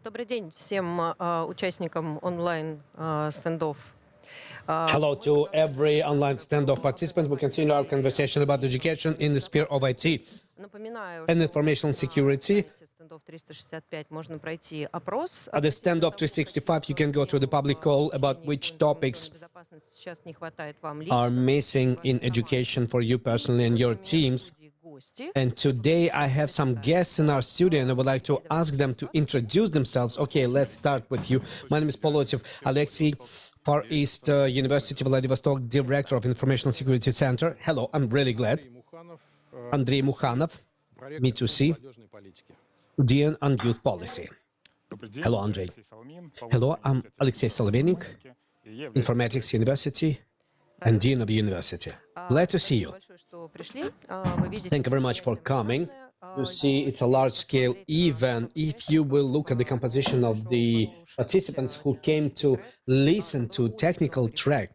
Добрый день всем участникам онлайн стендов. Hello to every online standoff participant. We continue our conversation about education in the sphere of IT Напоминаю, and что information на security. сайте стендов 365 можно пройти опрос. At the standoff 365, you can go to the public call about which topics Безопасности сейчас не хватает вам are лично. missing in education for you personally and your teams. And today I have some guests in our studio and I would like to ask them to introduce themselves. Okay, let's start with you. My name is Polotyev Alexei, Far East University Vladivostok, Director of Information Security Center. Hello, I'm really glad. Andrei Mukhanov, me to see, Dean on Youth Policy. Hello, Andrei. Hello, I'm Alexey Solovenik, Informatics University and Dean of the University. Glad to see you. Thank you very much for coming. You see, it's a large-scale event. If you will look at the composition of the participants who came to listen to technical track,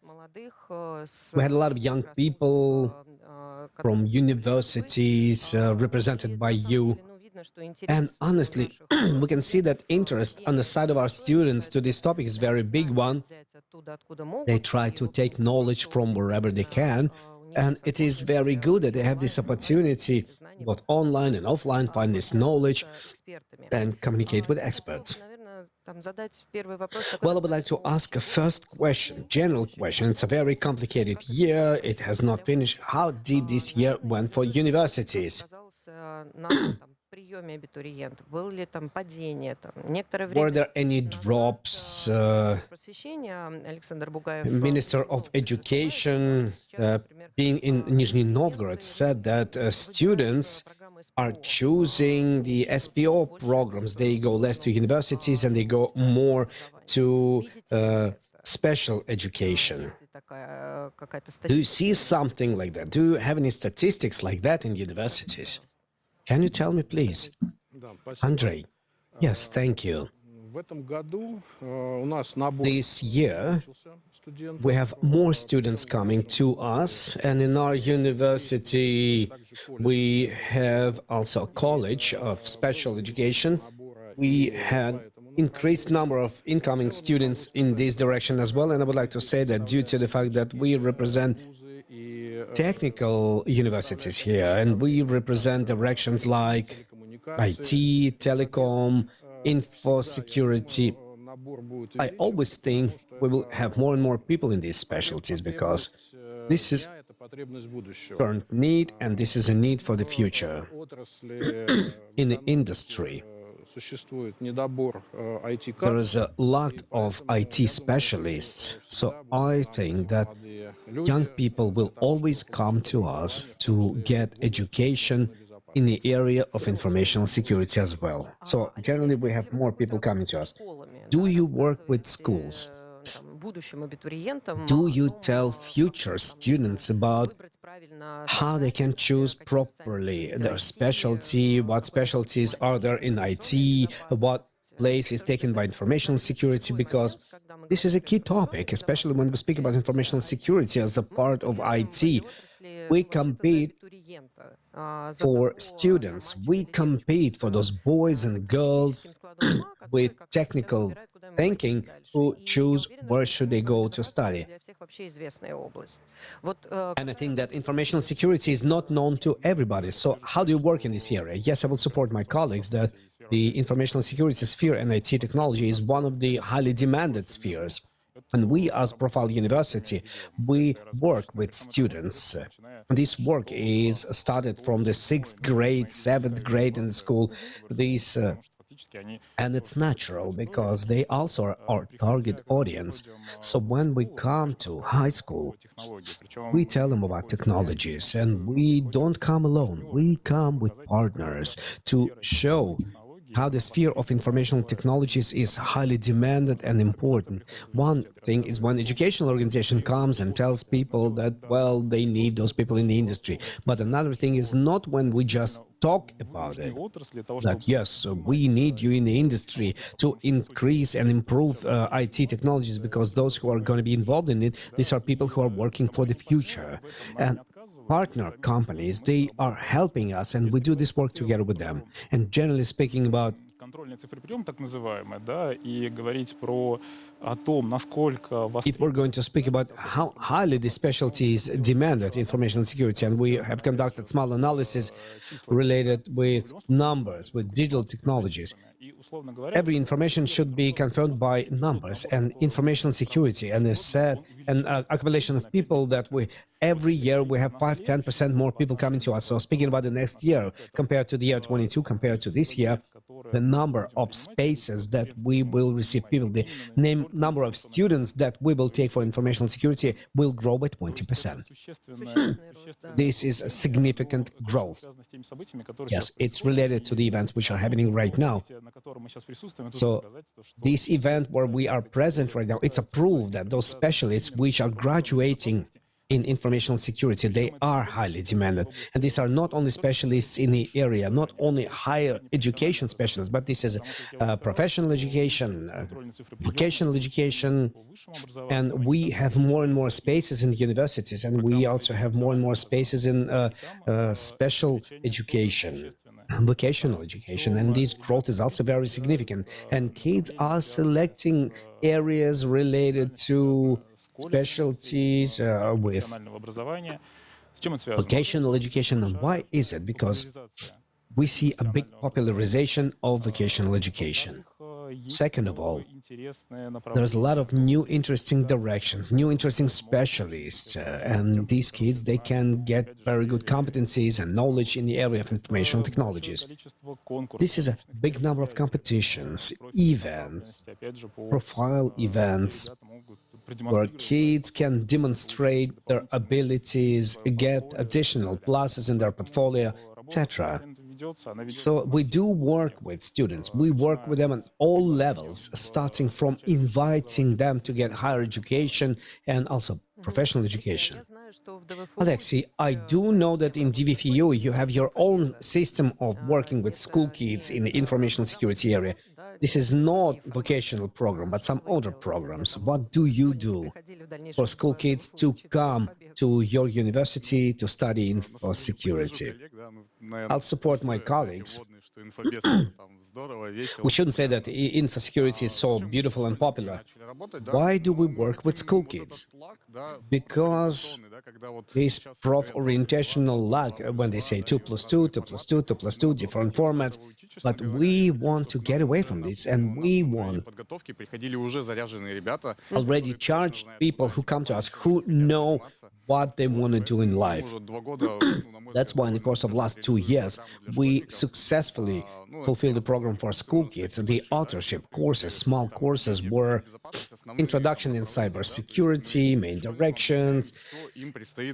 we had a lot of young people from universities represented by you. And honestly, we can see that interest on the side of our students to this topic is a very big one. They try to take knowledge from wherever they can. And it is very good that they have this opportunity, both online and offline, find this knowledge and communicate with experts. Well, I would like to ask a first question, general question. It's a very complicated year. It has not finished. How did this year went for universities? Were there any drops? Minister of Education, being in Nizhny Novgorod, said that students are choosing the SPO programs. They go less to universities and they go more to special education. Do you see something like that? Do you have any statistics like that in universities? Can you tell me, please? Andrei. Yes, thank you. This year, we have more students coming to us, and in our university, we have also a college of special education. We had increased number of incoming students in this direction as well, and I would like to say that due to the fact that we represent technical universities here, and we represent directions like IT, telecom, info security. I always think we will have more and more people in these specialties because this is current need and this is a need for the future. In the industry, there is a lack of IT specialists, so I think that young people will always come to us to get education in the area of information security as well. So generally we have more people coming to us. Do you work with schools? Do you tell future students about how they can choose properly their specialty, what specialties are there in IT, what place is taken by information security? Because this is a key topic, especially when we speak about information security as a part of IT. We compete for students. We compete for those boys and girls with technical thinking who choose where should they go to study. And I think that information security is not known to everybody. So how do you work in this area? Yes, I will support my colleagues that the information security sphere and IT technology is one of the highly demanded spheres. And we, as Profile University, we work with students. This work is started from the 6th grade, 7th grade in the school. And it's natural because they also are our target audience. So when we come to high school, we tell them about technologies, and we don't come alone. We come with partners to show how the sphere of information technologies is highly demanded and important. One thing is when educational organization comes and tells people that, well, they need those people in the industry. But another thing is not when we just talk about it, that yes, we need you in the industry to increase and improve IT technologies, because those who are going to be involved in it, these are people who are working for the future. And partner companies, they are helping us, and we do this work together with them. And generally speaking, about контрольные цифры прием, так называемые, да, и говорить про о том, насколько If we're going to speak about how highly the specialties demanded information security, and we have conducted small analysis related with numbers, with digital technologies, и, условно говоря, every information should be confirmed by numbers and information security. And as said, an accumulation of people that we every year we have 5-10% more people coming to us. So speaking about the next year compared to the year 22, compared to this year, the number of spaces that we will receive people, the number of students that we will take for informational security will grow by 20%. This is a significant growth. Yes, it's related to the events which are happening right now. So this event where we are present right now, it's a proof that those specialists which are graduating in information security, they are highly demanded. And these are not only specialists in the area, not only higher education specialists, but this is professional education, vocational education, and we have more and more spaces in the universities, and we also have more and more spaces in special education, vocational education, and this growth is also very significant. And kids are selecting areas related to specialties with vocational education. And why is it? Because we see a big popularization of vocational education. Second of all, there's a lot of new interesting directions, new interesting specialists, and these kids, they can get very good competencies and knowledge in the area of information technologies. This is a big number of competitions, events, profile events, where kids can demonstrate their abilities, get additional pluses in their portfolio, etc. So we do work with students. We work with them on all levels, starting from inviting them to get higher education and also professional education. Alexei, I do know that in DVFU you have your own system of working with school kids in the information security area. This is not vocational program, but some other programs. What do you do for school kids to come to your university to study info security? I'll support my colleagues. We shouldn't say that info security is so beautiful and popular. Why do we work with school kids? Because this prof-orientational lag, when they say 2 plus 2, 2 plus 2, 2 plus 2, different formats, but we want to get away from this, and we want already charged people who come to us who know what they want to do in life. That's why in the course of last 2 years, we successfully fulfilled the program for school kids. The authorship courses, small courses, were introduction in cybersecurity, main directions.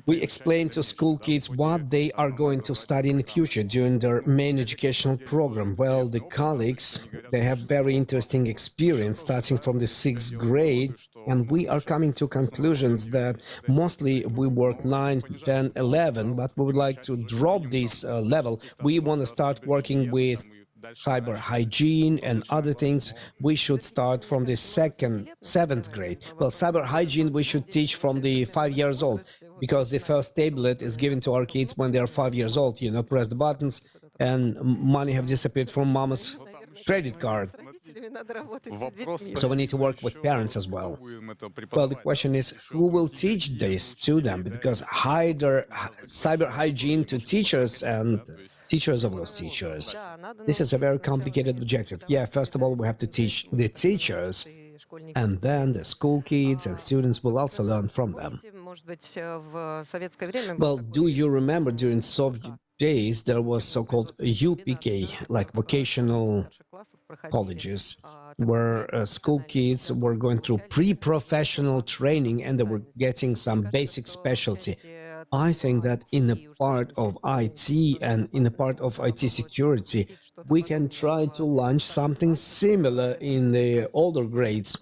We explained to school kids what they are going to study in the future during their main educational program. Well, the colleagues, they have very interesting experience starting from the 6th grade, and we are coming to conclusions that mostly we work 9, 10, 11, but we would like to drop this level. We want to start working with cyber hygiene and other things. We should start from the 7th grade. Well, cyber hygiene we should teach from the 5 years old, because the first tablet is given to our kids when they are 5 years old. You know, press the buttons and money have disappeared from mama's credit card. So we need to work with parents as well. Well, the question is, who will teach this to them? Because cyber hygiene to teachers and teachers of those teachers, this is a very complicated objective. Yeah, first of all, we have to teach the teachers, and then the school kids and students will also learn from them. Well, do you remember during Soviet days there was so-called UPK, like vocational colleges, where school kids were going through pre-professional training and they were getting some basic specialty. I think that in a part of IT and in a part of IT security, we can try to launch something similar in the older grades.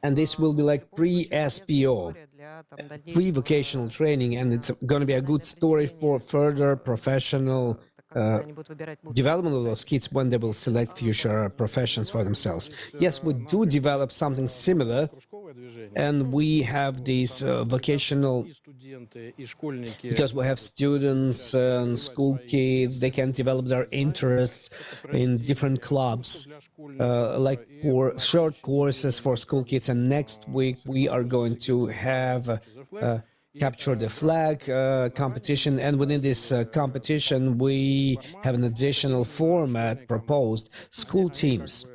And this will be like pre-SPO, pre-vocational training, and it's going to be a good story for further professional development of those kids when they will select future professions for themselves. Yes, we do develop something similar, and we have these vocational, because we have students and school kids, they can develop their interests in different clubs, like for short courses for school kids. And next week we are going to have capture the flag competition, and within this competition we have an additional format proposed. School teams,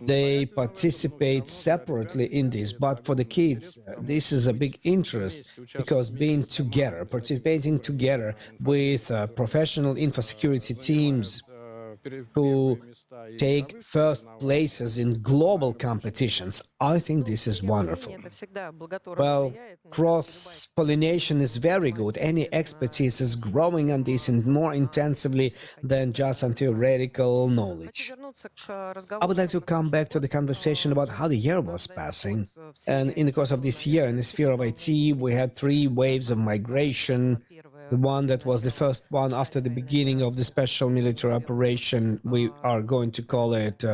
they participate separately in this, but for the kids this is a big interest, because being together, participating together with professional infosecurity teams who take first places in global competitions, I think this is wonderful. Well, cross-pollination is very good. Any expertise is growing on this and more intensively than just on theoretical knowledge. I would like to come back to the conversation about how the year was passing. And in the course of this year, in the sphere of IT, we had 3 waves of migration. The one that was the first one after the beginning of the special military operation, we are going to call it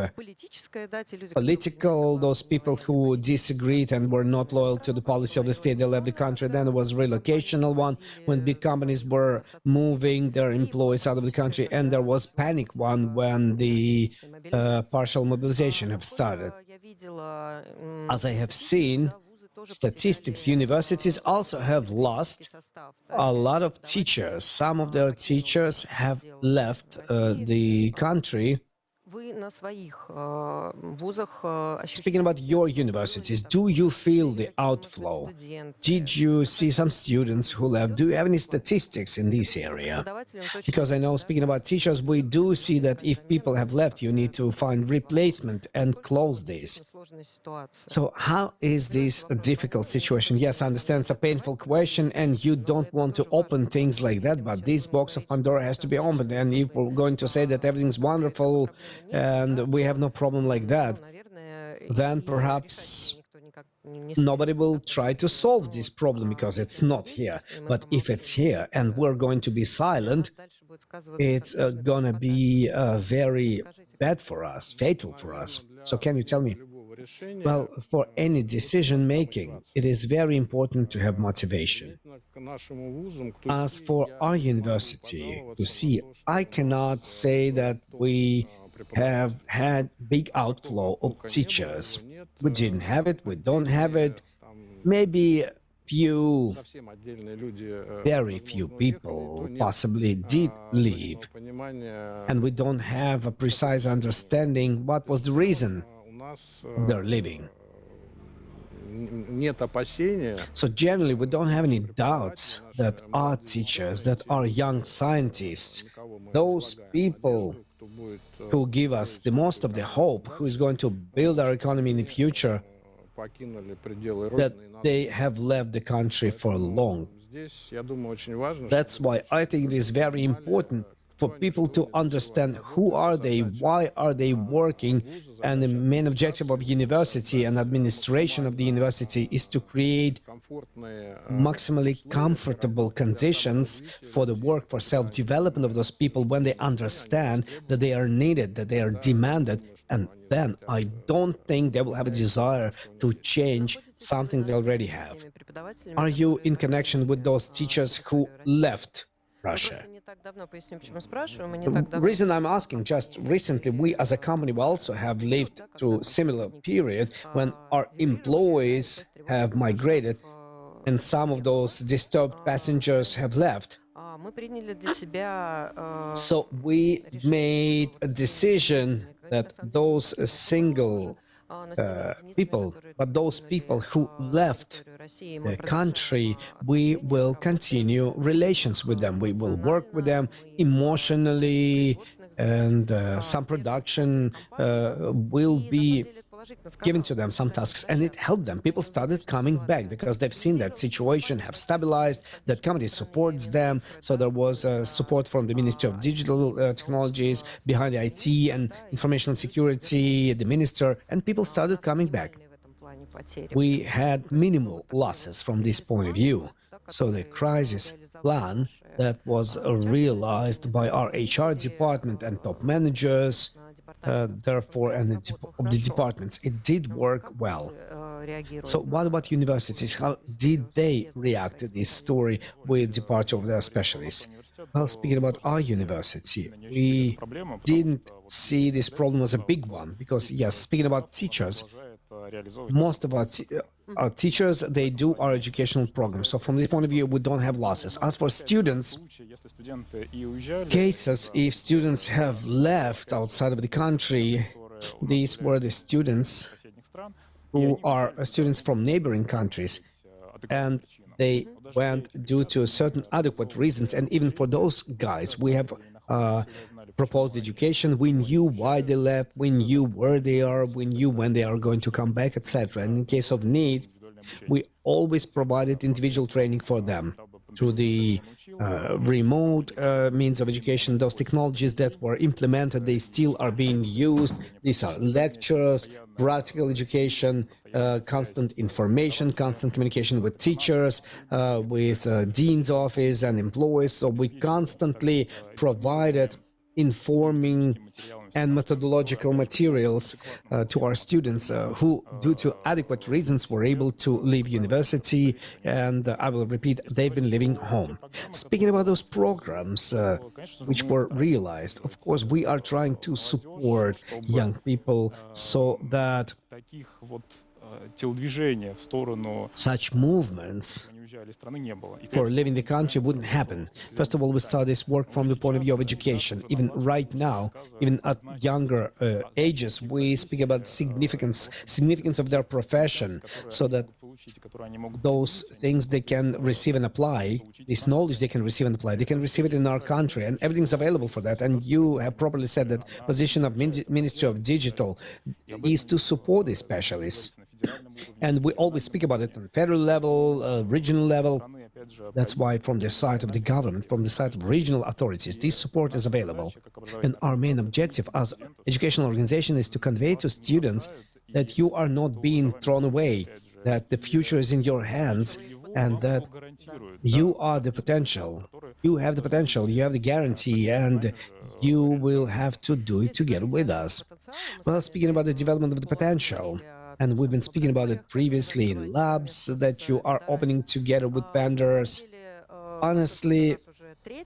political. Those people who disagreed and were not loyal to the policy of the state, they left the country. Then there was relocational one, when big companies were moving their employees out of the country. And there was panic one, when the partial mobilization have started. As I have seen, statistics, universities also have lost a lot of teachers. Some of their teachers have left the country. Speaking about your universities, do you feel the outflow? Did you see some students who left? Do you have any statistics in this area? Because I know, speaking about teachers, we do see that if people have left, you need to find replacement and close this. So how is this a difficult situation? Yes, I understand it's a painful question and you don't want to open things like that, but this box of Pandora has to be opened. And if we're going to say that everything's wonderful and we have no problem like that, then perhaps nobody will try to solve this problem because it's not here. But if it's here and we're going to be silent, it's gonna be very bad for us, fatal for us. So can you tell me? Well, for any decision making, it is very important to have motivation. As for our university, to see, I cannot say that we have had big outflow of teachers. We didn't have it, we don't have it. Maybe few, very few people possibly did leave, and we don't have a precise understanding what was the reason of their leaving. So generally, we don't have any doubts that our teachers, that our young scientists, those people who give us the most of the hope, who is going to build our economy in the future, that they have left the country for long. That's why I think it is very important for people to understand who are they, why are they working, and the main objective of university and administration of the university is to create maximally comfortable conditions for the work, for self-development of those people when they understand that they are needed, that they are demanded, and then I don't think they will have a desire to change something they already have. Are you in connection with those teachers who left Russia? The reason I'm asking, just recently, we as a company also have lived through similar period when our employees have migrated and some of those disturbed passengers have left. So we made a decision that those single people, but those people who left the country, we will continue relations with them. We will work with them emotionally, and some production will be given to them, some tasks, and it helped them. People started coming back because they've seen that situation have stabilized, that company supports them. So there was support from the Ministry of Digital Technologies, behind the IT and Information Security, the minister, and people started coming back. We had minimal losses from this point of view. So the crisis plan that was realized by our HR department and top managers, therefore, and of the departments, it did work well. So what about universities? How did they react to this story with departure of their specialists? Well, speaking about our university, we didn't see this problem as a big one because, yes, speaking about teachers, most of our teachers, they do our educational program. So from this point of view, we don't have losses. As for students, cases, if students have left outside of the country, these were the students who are students from neighboring countries, and they went due to certain adequate reasons. And even for those guys, we have proposed education. We knew why they left, we knew where they are, we knew when they are going to come back, etc. And in case of need, we always provided individual training for them through the remote means of education. Those technologies that were implemented, they still are being used. These are lectures, practical education, constant information, constant communication with teachers, with dean's office and employees. So we constantly provided informing and methodological materials to our students who, due to adequate reasons, were able to leave university, and I will repeat, they've been living home. Speaking about those programs which were realized, of course, we are trying to support young people so that such movements for leaving the country wouldn't happen. First of all, we start this work from the point of view of education. Even right now, even at younger ages, we speak about significance of their profession, so that those things they can receive and apply, this knowledge they can receive and apply, they can receive it in our country, and everything's available for that. And you have properly said that position of Ministry of Digital is to support these specialists. And we always speak about it on federal level, regional level. That's why from the side of the government, from the side of regional authorities, this support is available. And our main objective as educational organization is to convey to students that you are not being thrown away, that the future is in your hands, and that you are the potential. You have the potential, you have the guarantee, and you will have to do it together with us. Well, speaking about the development of the potential, and we've been speaking about it previously in labs that you are opening together with vendors. Honestly,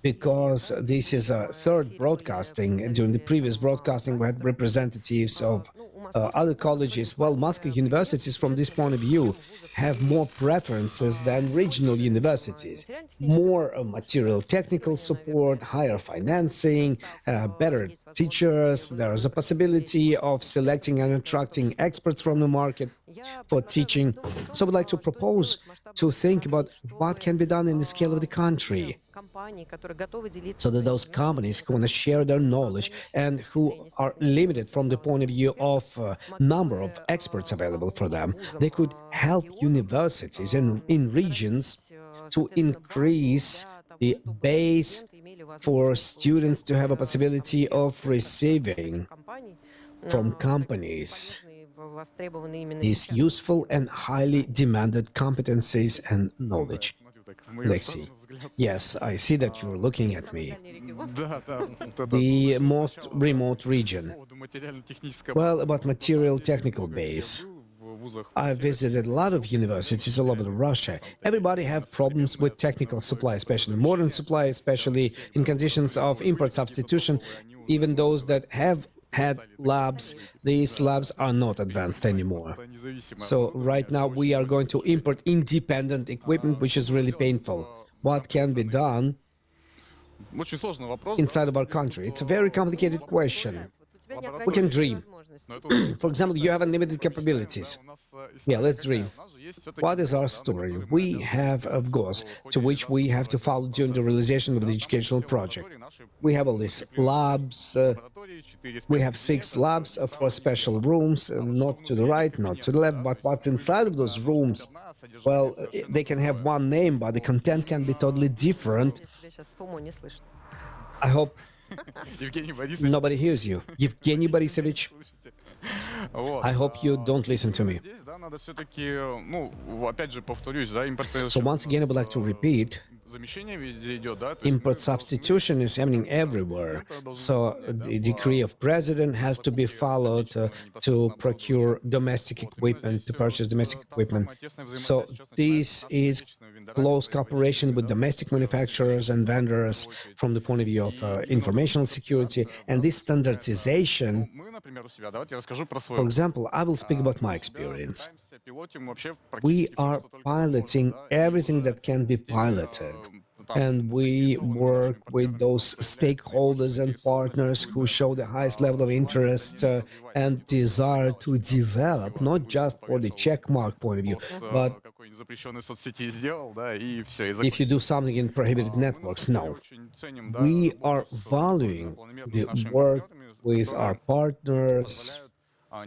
because this is a third broadcasting, during the previous broadcasting we had representatives of other colleges. Well, Moscow universities from this point of view have more preferences than regional universities. More material technical support, higher financing, better teachers. There is a possibility of selecting and attracting experts from the market for teaching. So I would like to propose to think about what can be done in the scale of the country, so that those companies who want to share their knowledge and who are limited from the point of view of number of experts available for them, they could help universities in regions to increase the base for students to have a possibility of receiving from companies these useful and highly demanded competencies and knowledge. Lexi, yes, I see that you're looking at me. The most remote region. Well, about material technical base. I visited a lot of universities all over Russia. Everybody have problems with technical supply, especially modern supply, especially in conditions of import substitution. Even those that have had labs, these labs are not advanced anymore. So right now we are going to import independent equipment, which is really painful. What can be done inside of our country? It's a very complicated question. We can dream. For example, you have unlimited capabilities. Yeah, let's dream. What is our story? We have, of course, to which we have to follow during the realization of the educational project. We have all these labs. We have 6 labs for special rooms, not to the right, not to the left, but what's inside of those rooms? Well, they can have one name, but the content can be totally different. I hope nobody hears you. Evgeny Borisovich. I hope you don't listen to me. Здесь, да, надо все-таки, ну, опять же, повторюсь, да, So once again, I would like to repeat, замещение везде идет, да, то есть import substitution is happening everywhere. So the decree of president has to be followed to procure domestic equipment, to purchase domestic equipment. So this is close cooperation with domestic manufacturers and vendors from the point of view of informational security. And this standardization, мы, например, у себя, давайте я расскажу про свой for опыт. example, I will speak about my Да, experience. пытаемся, пилотим вообще We практически are всё, что только piloting возможно, да, и everything уже that can be с теми, piloted. там, And we заинтересованными work нашими with партнерами, those кто проявляет stakeholders and наибольшую partners who show the highest level of interest and desire to develop, not just for the check mark point of view, but какой-нибудь запрещенной соцсети сделал, да, и все. if you do something in prohibited networks. No. We are valuing the work with our partners,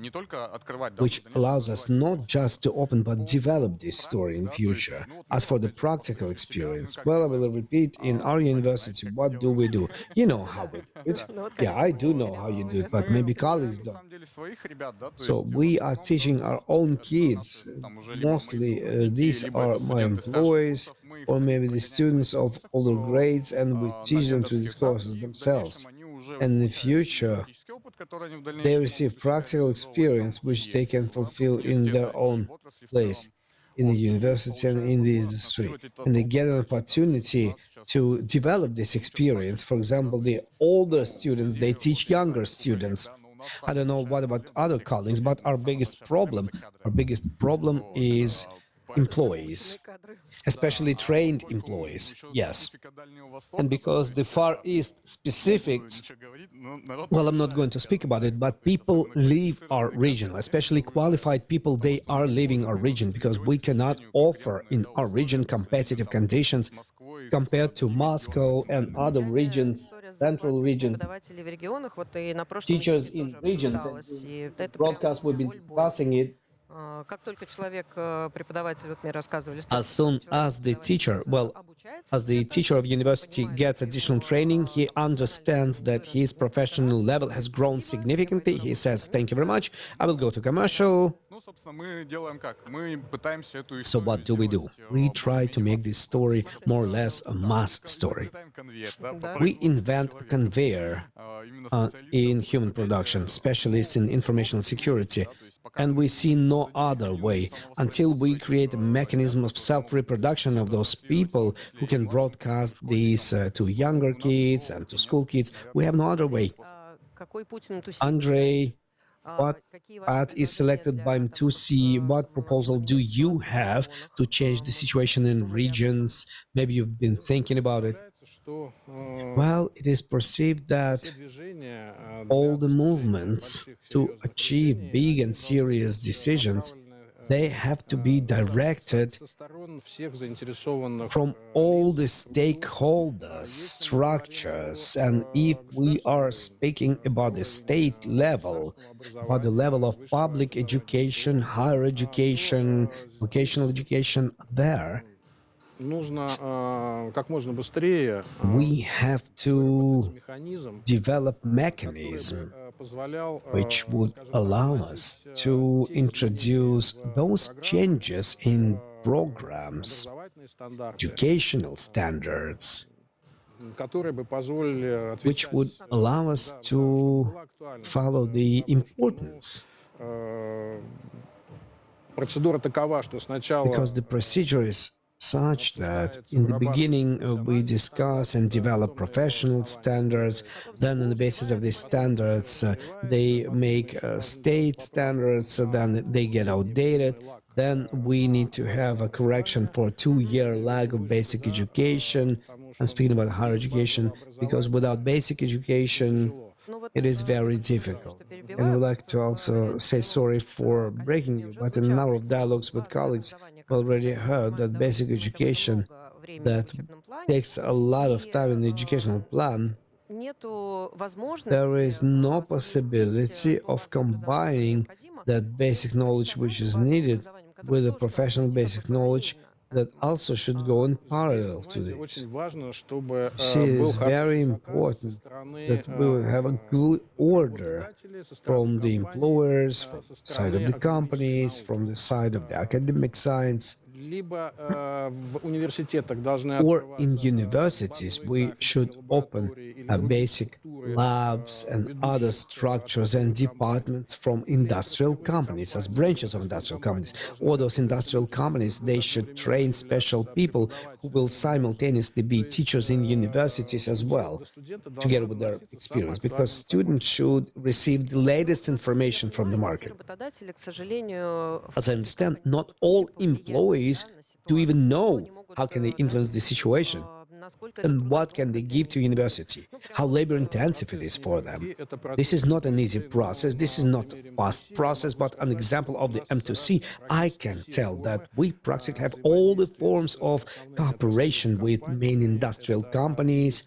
не только открывать, да, which allows us not just to open but develop this story in future. As for the practical experience, well, I will repeat, in our university, what do we do? You know how we do it. Yeah, I do know how you do it, but maybe colleagues don't. So we are teaching our own kids. Mostly these are my employees or maybe the students of older grades, and we teach them to these courses themselves. And in the future, they receive practical experience which they can fulfill in their own place, in the university and in the industry. And they get an opportunity to develop this experience. For example, the older students, they teach younger students. I don't know what about other colleagues, but our biggest problem is employees, especially trained employees, yes. And because the Far East specifics, well, I'm not going to speak about it, but people leave our region, especially qualified people, they are leaving our region because we cannot offer in our region competitive conditions compared to Moscow and other regions, central regions. Teachers in regions, and the broadcast we've been discussing it. As soon as the teacher, as the teacher of university gets additional training, he understands that his professional level has grown significantly. He says, thank you very much, I will go to commercial. So what do? We try to make this story more or less a mass story. We invent a conveyor in human production, specialists in informational security. And we see no other way until we create a mechanism of self-reproduction of those people who can broadcast these to younger kids and to school kids. We have no other way. Andrei, what path is selected by M2C? What proposal do you have to change the situation in regions? Maybe you've been thinking about it. Well, it is perceived that all the movements to achieve big and serious decisions, they have to be directed from all the stakeholders, structures, and if we are speaking about the state level, about the level of public education, higher education, vocational education, there, we have to develop mechanism which would allow us to introduce those changes in programs, educational standards, which would allow us to follow the importance. Because the procedure is such that in the beginning we discuss and develop professional standards, then on the basis of these standards they make state standards, then they get outdated, then we need to have a correction for a 2-year lag of basic education. I'm speaking about higher education, because without basic education it is very difficult. And I would like to also say sorry for breaking you, but in a number of dialogues with colleagues, we already heard that basic education that takes a lot of time in the educational plan, there is no possibility of combining that basic knowledge which is needed with the professional basic knowledge that also should go in parallel to Понимаете, this. очень важно, чтобы See, был it's very хороший заказ со important стороны that we will have a good order работодателей, со стороны from the компаний, employers, from со the side of стороны the академической companies, науки. from the side of the academic science. Либо в университетах должны Or in открываться universities, базовые we кафедры, should open лаборатории или другие basic структуры, labs and other ведущих structures and departments from industrial companies as branches of industrial companies. Or those industrial companies, they should train special people who will simultaneously be teachers in universities as well, together with their experience, because students should receive the latest information from the market. Работодатели, к сожалению, As I understand, not all employees do even know how can they influence the situation and what can they give to university, how labor intensive it is for them. This is not an easy process, this is not a fast process, but an example of the M2C, I can tell that we practically have all the forms of cooperation with main industrial companies,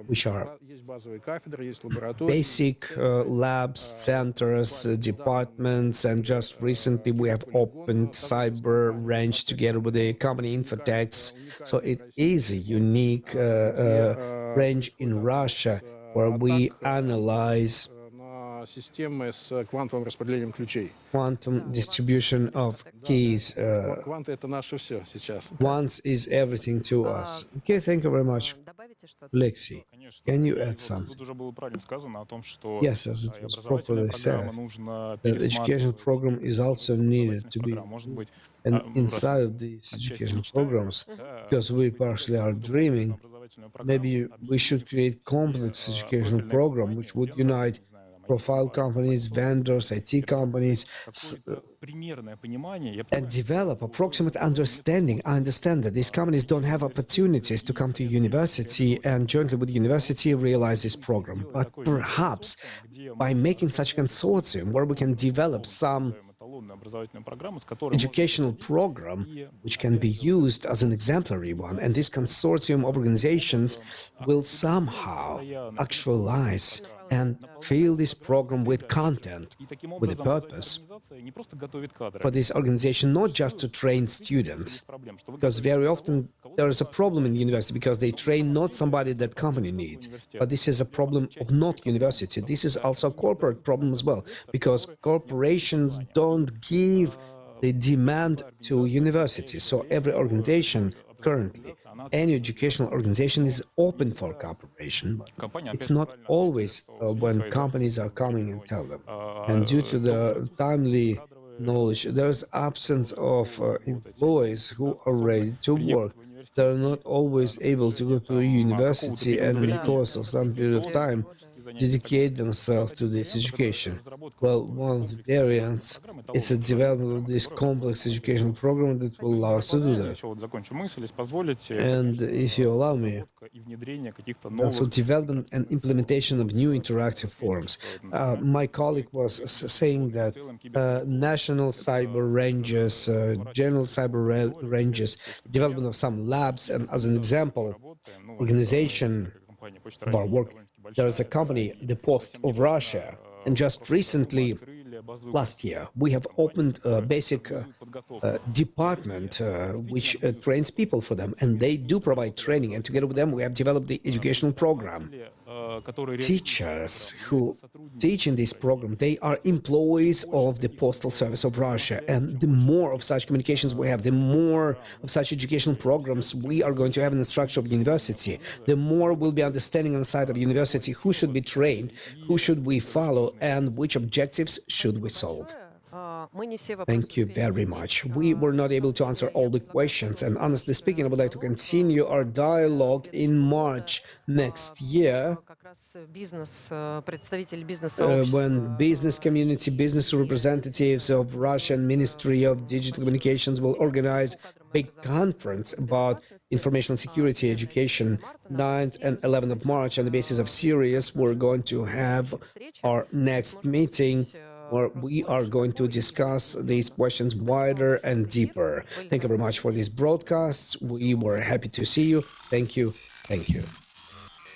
which are Есть базовые кафедры, есть лаборатории. basic labs, centers, departments, and just recently we have opened Cyber Ranch together with the company Infotex. So it is a unique range in Russia where we analyze На системы с квантовым распределением ключей. quantum distribution of keys. Кванты — это наше все сейчас. Once is everything to us. Okay, thank you very much. добавите что-то? Lexi, Конечно. can you И add вот something? тут уже было правильно сказано о том, что Yes, as it и was образовательные properly программы said, нужно that education пересматривать. program is also needed to be, Программ. Может быть, and раз inside of these отчасти education мечтаем, programs, да, because we partially are dreaming, образовательную программу maybe we should create complex educational профильной program which would компании, unite не знаю, там, profile companies, vendors, IT companies, какое-то примерное понимание. Я and понимаю, develop approximate understanding. I understand that these companies don't have opportunities to come to university and jointly with university realize this program. But perhaps by making such a consortium where we can develop some эталонную образовательную программу, с которой educational program which can be used as an exemplary one, and this consortium of organizations will somehow actualize and fill this program with content, и таким with a образом purpose организация не просто готовит кадры, for this organization, not just to train students, проблем, что вы because very often there is a problem in university because they train not somebody that company needs, but this is a problem of not university. This is also a corporate problem as well, because corporations don't give the demand to universities. So every organization currently, any educational organization is open for cooperation. компания It's опять not правильно always отметила, что when свои companies are coming and tell them. And due to the timely knowledge, there's absence of employees who are ready to work. They're not always able to go to a university and in the course of some period of time dedicate themselves to this education. Well, one of the variants is the development of this complex educational program that will allow us to do that. Еще вот закончу мысль, если позволите. And if you allow me, И внедрение каких-то also новых development and implementation of new interactive forums. My colleague was saying that national cyber ranges, general cyber ranges, development of some labs, and as an example, organization of our work, there is a company, the Post of Russia, and just recently, last year, we have opened a basic department which trains people for them, and they do provide training, and together with them we have developed the educational program. Teachers who teach in this program, they are employees of the Postal Service of Russia, and the more of such communications we have, the more of such educational programs we are going to have in the structure of university, the more we'll be understanding on the side of university who should be trained, who should we follow, and which objectives should we solve. Thank you very much. We were not able to answer all the questions, and honestly speaking, I would like to continue our dialogue in March next year, when business community, business representatives of Russian Ministry of Digital Communications will organize big conference about information security education 9th and 11th of March. On the basis of Sirius, we're going to have our next meeting where we are going to discuss these questions wider and deeper. Thank you very much for these broadcasts. We were happy to see you. Thank you. Thank you.